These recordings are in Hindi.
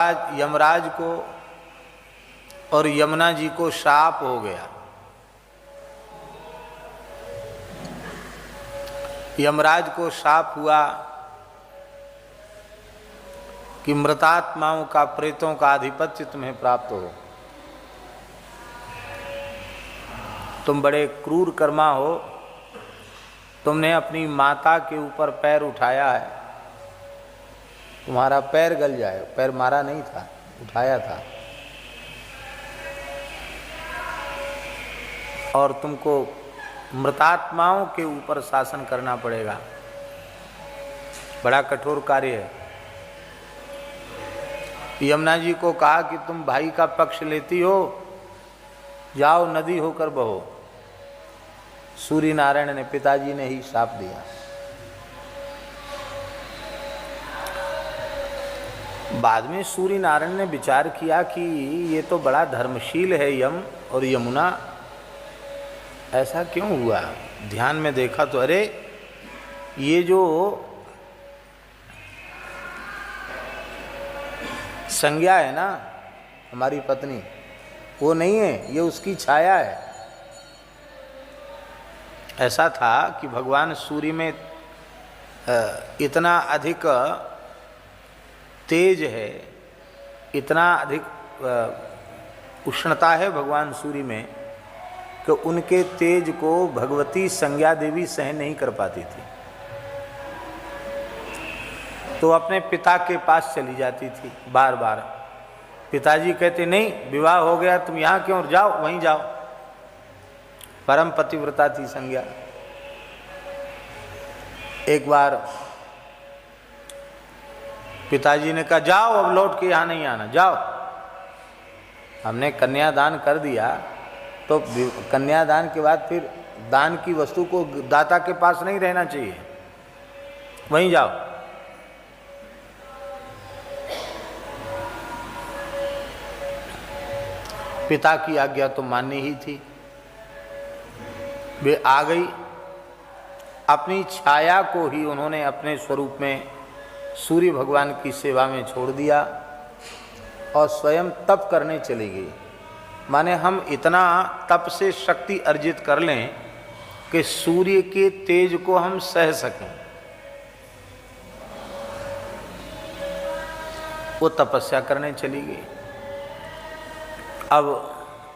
आज यमराज को और यमुना जी को शाप हो गया। यमराज को शाप हुआ कि मृतात्माओं का, प्रेतों का आधिपत्य तुम्हें प्राप्त हो। तुम बड़े क्रूर कर्मा हो, तुमने अपनी माता के ऊपर पैर उठाया है, तुम्हारा पैर गल जाए। पैर मारा नहीं था, उठाया था, और तुमको मृतात्माओं के ऊपर शासन करना पड़ेगा। बड़ा कठोर कार्य है। यमुना जी को कहा कि तुम भाई का पक्ष लेती हो, जाओ नदी होकर बहो। सूर्य नारायण ने, पिताजी ने ही शाप दिया। बाद में सूर्य नारायण ने विचार किया कि ये तो बड़ा धर्मशील है यम और यमुना, ऐसा क्यों हुआ। ध्यान में देखा तो अरे ये जो संज्ञा है ना हमारी पत्नी, वो नहीं है, ये उसकी छाया है। ऐसा था कि भगवान सूर्य में इतना अधिक तेज है, इतना अधिक उष्णता है भगवान सूर्य में कि उनके तेज को भगवती संज्ञा देवी सहन नहीं कर पाती थी, तो अपने पिता के पास चली जाती थी बार बार। पिताजी कहते नहीं, विवाह हो गया, तुम यहाँ क्यों, जाओ वहीं जाओ। परम पतिव्रता थी संज्ञा। एक बार पिताजी ने कहा जाओ, अब लौट के यहाँ नहीं आना, जाओ। हमने कन्यादान कर दिया, तो कन्यादान के बाद फिर दान की वस्तु को दाता के पास नहीं रहना चाहिए, वहीं जाओ। पिता की आज्ञा तो माननी ही थी। वे आ गई, अपनी छाया को ही उन्होंने अपने स्वरूप में सूर्य भगवान की सेवा में छोड़ दिया और स्वयं तप करने चली गई। माने हम इतना तप से शक्ति अर्जित कर लें कि सूर्य के तेज को हम सह सकें। वो तपस्या करने चली गई। अब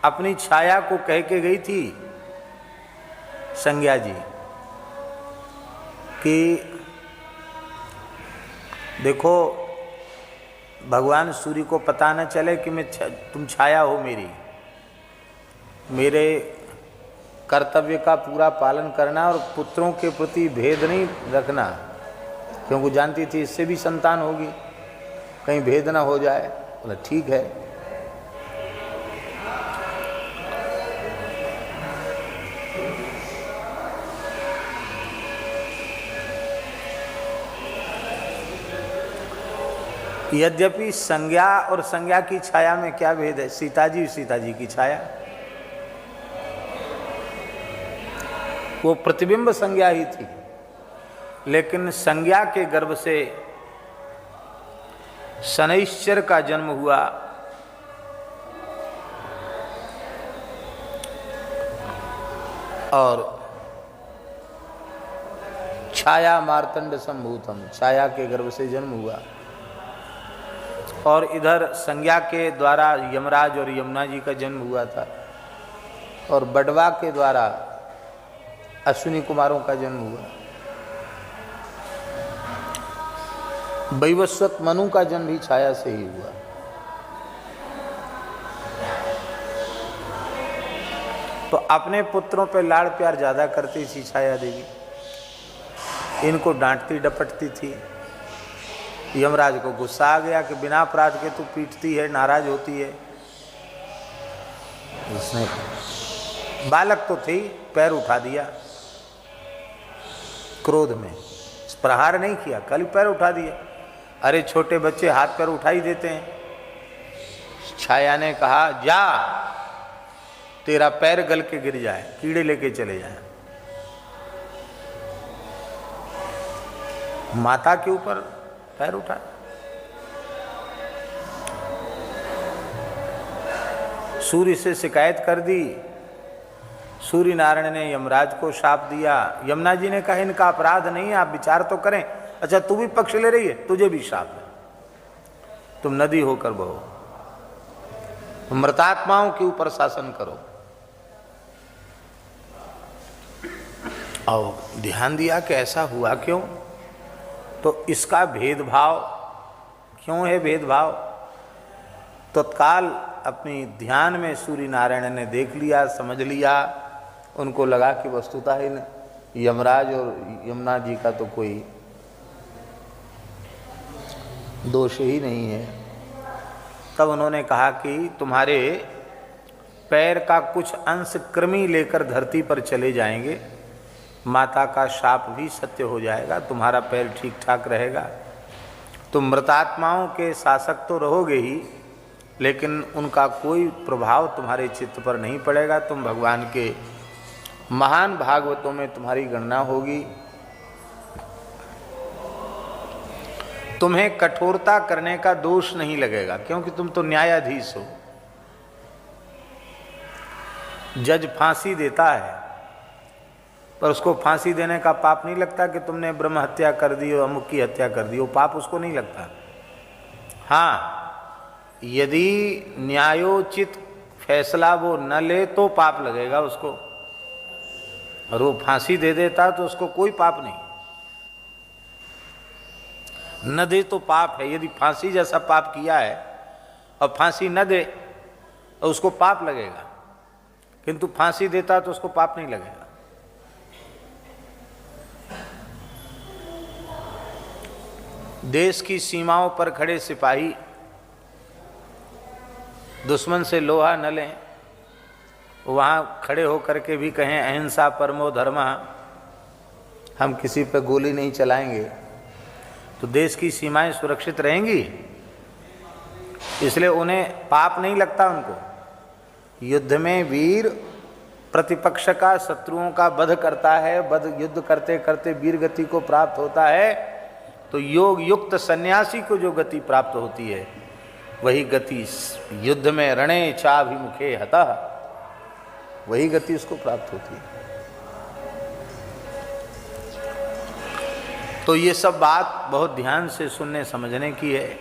अपनी छाया को कह के गई थी संज्ञा जी कि देखो भगवान सूर्य को पता न चले कि तुम छाया हो मेरी। मेरे कर्तव्य का पूरा पालन करना और पुत्रों के प्रति भेद नहीं रखना, क्योंकि जानती थी इससे भी संतान होगी, कहीं भेद ना हो जाए। बोला ठीक है। यद्यपि संज्ञा और संज्ञा की छाया में क्या भेद है। सीता जी की छाया, वो प्रतिबिंब संज्ञा ही थी, लेकिन संज्ञा के गर्भ से शनैश्चर का जन्म हुआ। और छाया मार्तंड संभूतम, छाया के गर्भ से जन्म हुआ। और इधर संज्ञा के द्वारा यमराज और यमुना जी का जन्म हुआ था, और बडवा के द्वारा अश्विनी कुमारों का जन्म हुआ। वैवस्वत मनु का जन्म भी छाया से ही हुआ। तो अपने पुत्रों पे लाड़ प्यार ज्यादा करती थी छाया देवी, इनको डांटती डपटती थी। यमराज को गुस्सा आ गया कि बिना अपराध के तू पीटती है, नाराज होती है। उसने, बालक तो थी, पैर उठा दिया क्रोध में, प्रहार नहीं किया, कल पैर उठा दिया। अरे छोटे बच्चे हाथ पैर उठा ही देते हैं। छाया ने कहा जा, तेरा पैर गल के गिर जाए, कीड़े लेके चले जाए। माता के ऊपर पैर उठा। सूर्य से शिकायत कर दी। सूर्य नारायण ने यमराज को शाप दिया। यमुना जी ने कहा इनका अपराध नहीं है, आप विचार तो करें। अच्छा तू भी पक्ष ले रही है, तुझे भी शाप है, तुम नदी होकर बहो, तुम मृतात्माओं के ऊपर शासन करो। और ध्यान दिया कि ऐसा हुआ क्यों, तो इसका भेदभाव क्यों है। भेदभाव तत्काल अपनी ध्यान में सूर्य नारायण ने देख लिया, समझ लिया। उनको लगा कि वस्तुतः इन यमराज और यमुना जी का तो कोई दोष ही नहीं है। तब उन्होंने कहा कि तुम्हारे पैर का कुछ अंश कृमि लेकर धरती पर चले जाएंगे, माता का शाप भी सत्य हो जाएगा, तुम्हारा पैर ठीक ठाक रहेगा। तुम मृतात्माओं के शासक तो रहोगे ही, लेकिन उनका कोई प्रभाव तुम्हारे चित्त पर नहीं पड़ेगा। तुम भगवान के महान भागवतों में तुम्हारी गणना होगी। तुम्हें कठोरता करने का दोष नहीं लगेगा, क्योंकि तुम तो न्यायाधीश हो। जज फांसी देता है, पर उसको फांसी देने का पाप नहीं लगता कि तुमने ब्रह्म हत्या कर दी और अमुक की हत्या कर दी, वो पाप उसको नहीं लगता। हाँ, यदि न्यायोचित फैसला वो न ले तो पाप लगेगा उसको, और वो फांसी दे देता तो उसको कोई पाप नहीं। न दे तो पाप है। यदि फांसी जैसा पाप किया है और फांसी न दे तो उसको पाप लगेगा, किंतु फांसी देता तो उसको पाप नहीं लगेगा। देश की सीमाओं पर खड़े सिपाही दुश्मन से लोहा न लें, वहाँ खड़े होकर के भी कहें अहिंसा परमो धर्मः, हम किसी पर गोली नहीं चलाएंगे, तो देश की सीमाएं सुरक्षित रहेंगी। इसलिए उन्हें पाप नहीं लगता। उनको युद्ध में वीर प्रतिपक्ष का, शत्रुओं का वध करता है, वध युद्ध करते करते वीर गति को प्राप्त होता है। तो योग युक्त सन्यासी को जो गति प्राप्त होती है, वही गति युद्ध में रणे चाभिमुखे हतः, वही गति उसको प्राप्त होती है। तो ये सब बात बहुत ध्यान से सुनने समझने की है।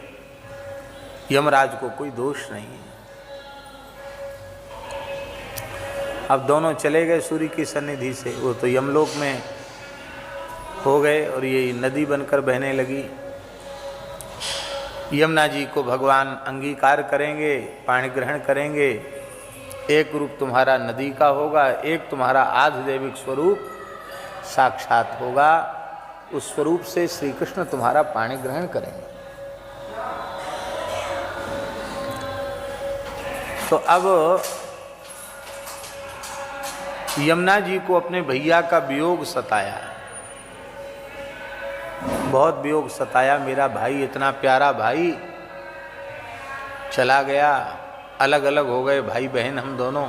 यमराज को कोई दोष नहीं है। अब दोनों चले गए सूर्य की सन्निधि से, वो तो यमलोक में हो गए और ये नदी बनकर बहने लगी। यमुना जी को भगवान अंगीकार करेंगे, पाणी ग्रहण करेंगे। एक रूप तुम्हारा नदी का होगा, एक तुम्हारा आधिदैविक स्वरूप साक्षात होगा। उस स्वरूप से श्री कृष्ण तुम्हारा पाणी ग्रहण करेंगे। तो अब यमुना जी को अपने भैया का वियोग सताया, बहुत वियोग सताया। मेरा भाई, इतना प्यारा भाई चला गया, अलग अलग हो गए भाई बहन हम दोनों।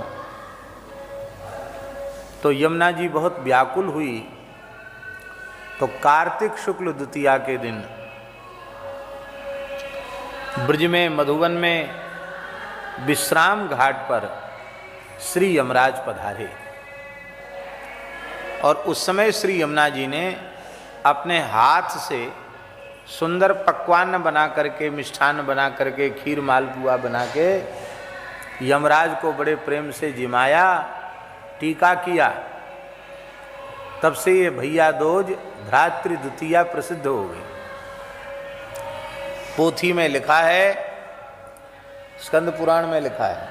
तो यमुना जी बहुत व्याकुल हुई। तो कार्तिक शुक्ल द्वितीया के दिन ब्रज में, मधुवन में विश्राम घाट पर श्री यमराज पधारे। और उस समय श्री यमुना जी ने अपने हाथ से सुंदर पकवान बना करके, मिष्ठान बना करके, खीर मालपुआ बना के यमराज को बड़े प्रेम से जिमाया, टीका किया। तब से ये भैया दूज भ्रातृ द्वितीया प्रसिद्ध हो गई। पोथी में लिखा है, स्कंद पुराण में लिखा है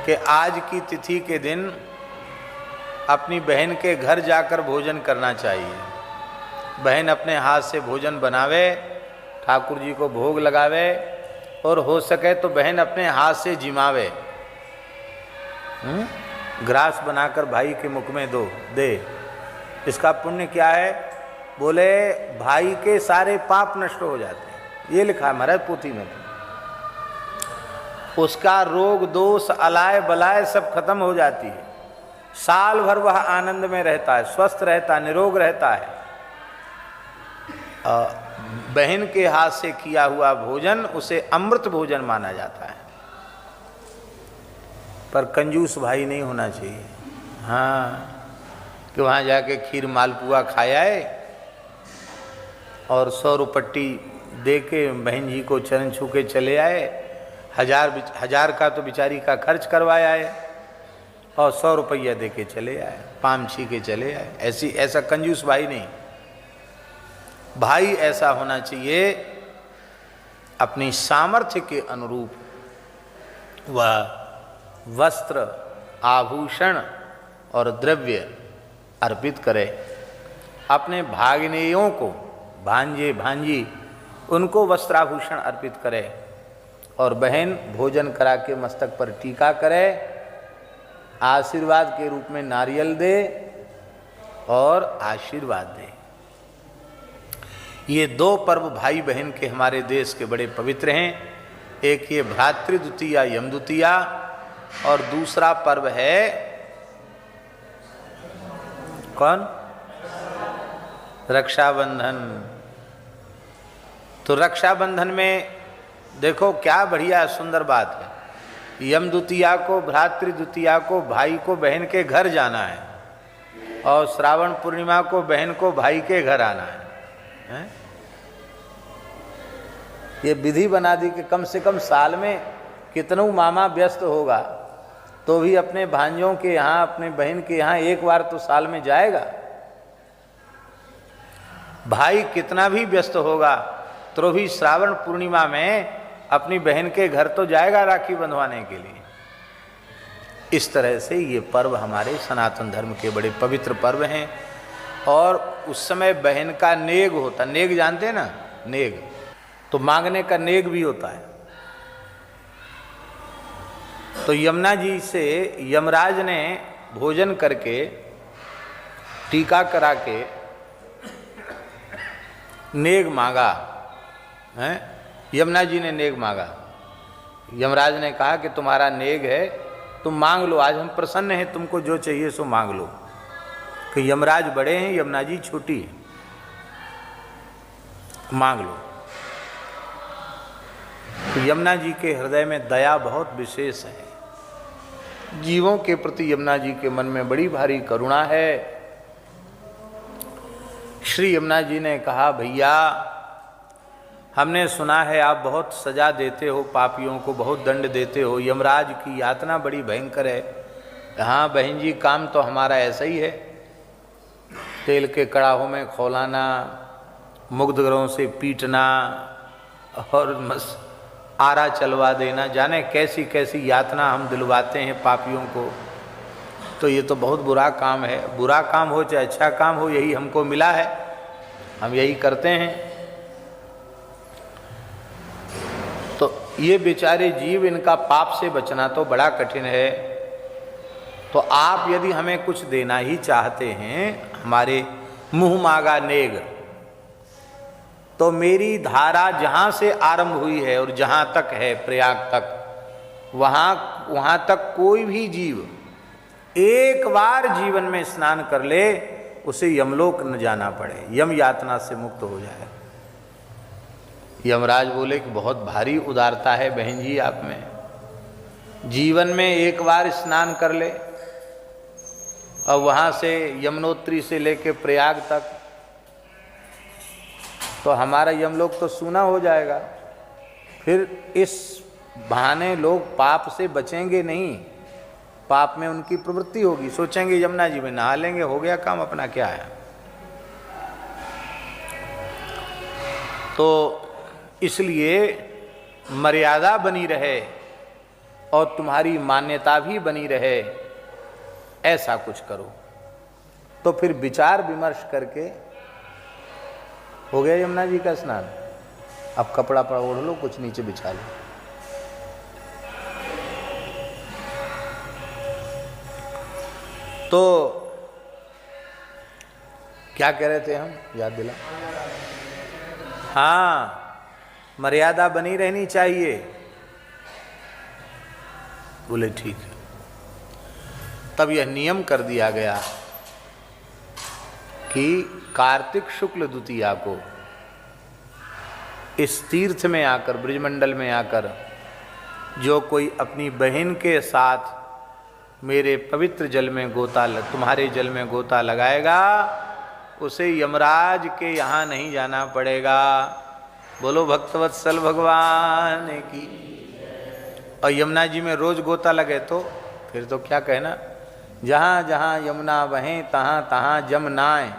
कि आज की तिथि के दिन अपनी बहन के घर जाकर भोजन करना चाहिए। बहन अपने हाथ से भोजन बनावे, ठाकुर जी को भोग लगावे, और हो सके तो बहन अपने हाथ से जिमावे, ग्रास बनाकर भाई के मुख में दे। इसका पुण्य क्या है? बोले भाई के सारे पाप नष्ट हो जाते हैं। ये लिखा है महाराज पोथी में। उसका रोग दोष अलाय बलाय सब खत्म हो जाती है। साल भर वह आनंद में रहता है, स्वस्थ रहता है, निरोग रहता है। बहन के हाथ से किया हुआ भोजन उसे अमृत भोजन माना जाता है। पर कंजूस भाई नहीं होना चाहिए। हाँ, कि वहाँ जाके खीर मालपुआ खाया है और 100 रुपट्टी दे के बहन जी को चरण छू के चले आए, हजार का तो बेचारी का खर्च करवाया है और 100 रुपया दे के चले आए, पाम छी के चले आए। ऐसा कंजूस भाई नहीं। भाई ऐसा होना चाहिए अपनी सामर्थ्य के अनुरूप वह वस्त्र, आभूषण और द्रव्य अर्पित करे। अपने भागनेयों को, भांजे भांजी, उनको वस्त्राभूषण अर्पित करे और बहन भोजन करा के मस्तक पर टीका करे, आशीर्वाद के रूप में नारियल दे और आशीर्वाद दे। ये 2 पर्व भाई बहन के हमारे देश के बड़े पवित्र हैं। एक ये भ्रातृ द्वितीया, यम द्वितीया, और दूसरा पर्व है कौन? रक्षाबंधन। तो रक्षाबंधन में देखो क्या बढ़िया सुंदर बात है। यम द्वितीया को, भ्रातृ द्वितीया को भाई को बहन के घर जाना है और श्रावण पूर्णिमा को बहन को भाई के घर आना है। ये विधि बना दी कि कम से कम साल में कितनों मामा व्यस्त होगा तो भी अपने भांजों के यहाँ, अपने बहन के यहाँ एक बार तो साल में जाएगा। भाई कितना भी व्यस्त होगा तो भी श्रावण पूर्णिमा में अपनी बहन के घर तो जाएगा राखी बंधवाने के लिए। इस तरह से ये पर्व हमारे सनातन धर्म के बड़े पवित्र पर्व हैं। और उस समय बहन का नेग होता, नेग जानते हैं ना, नेग, तो मांगने का नेग भी होता है। तो यमुना जी से यमराज ने भोजन करके टीका करा के नेग मांगा है। यमुना जी ने नेग मांगा। यमराज ने कहा कि तुम्हारा नेग है, तुम मांग लो, आज हम प्रसन्न हैं, तुमको जो चाहिए सो मांग लो। कि यमराज बड़े हैं, यमुना जी छोटी है, मांग लो। तो यमुना जी के हृदय में दया बहुत विशेष है। जीवों के प्रति यमुना जी के मन में बड़ी भारी करुणा है। श्री यमुना जी ने कहा, भैया हमने सुना है आप बहुत सजा देते हो पापियों को, बहुत दंड देते हो, यमराज की यातना बड़ी भयंकर है। हाँ बहन जी, काम तो हमारा ऐसा ही है, तेल के कड़ाहों में खौलाना, मुग्ध ग्रहों से पीटना और आरा चलवा देना, जाने कैसी कैसी यातना हम दिलवाते हैं पापियों को। तो ये तो बहुत बुरा काम है। बुरा काम हो चाहे अच्छा काम हो, यही हमको मिला है, हम यही करते हैं। तो ये बेचारे जीव, इनका पाप से बचना तो बड़ा कठिन है। तो आप यदि हमें कुछ देना ही चाहते हैं, हमारे मुँह मांगा नेग, तो मेरी धारा जहाँ से आरंभ हुई है और जहाँ तक है प्रयाग तक, वहाँ तक कोई भी जीव एक बार जीवन में स्नान कर ले, उसे यमलोक न जाना पड़े, यम यातना से मुक्त हो जाए। यमराज बोले कि बहुत भारी उदारता है बहन जी आप में, जीवन में एक बार स्नान कर ले और वहाँ से यमुनोत्री से लेके प्रयाग तक, तो हमारा यमलोक तो सूना हो जाएगा। फिर इस बहाने लोग पाप से बचेंगे नहीं, पाप में उनकी प्रवृत्ति होगी, सोचेंगे यमुना जी में नहा लेंगे, हो गया काम, अपना क्या है। तो इसलिए मर्यादा बनी रहे और तुम्हारी मान्यता भी बनी रहे, ऐसा कुछ करो। तो फिर विचार विमर्श करके हो गया यमुना जी का स्नान। अब कपड़ा पर ओढ़ लो, कुछ नीचे बिछा लो। तो क्या कह रहे थे हम, याद दिला? हाँ, मर्यादा बनी रहनी चाहिए। बोले ठीक है। तब यह नियम कर दिया गया कि कार्तिक शुक्ल द्वितीया को इस तीर्थ में आकर, ब्रजमंडल में आकर, जो कोई अपनी बहन के साथ मेरे पवित्र जल में गोता तुम्हारे जल में गोता लगाएगा, उसे यमराज के यहाँ नहीं जाना पड़ेगा। बोलो भक्तवत्सल भगवान की। और यमुना जी में रोज गोता लगे तो फिर तो क्या कहना, जहाँ जहाँ यमुना बहें तहाँ तहाँ जम नाएं।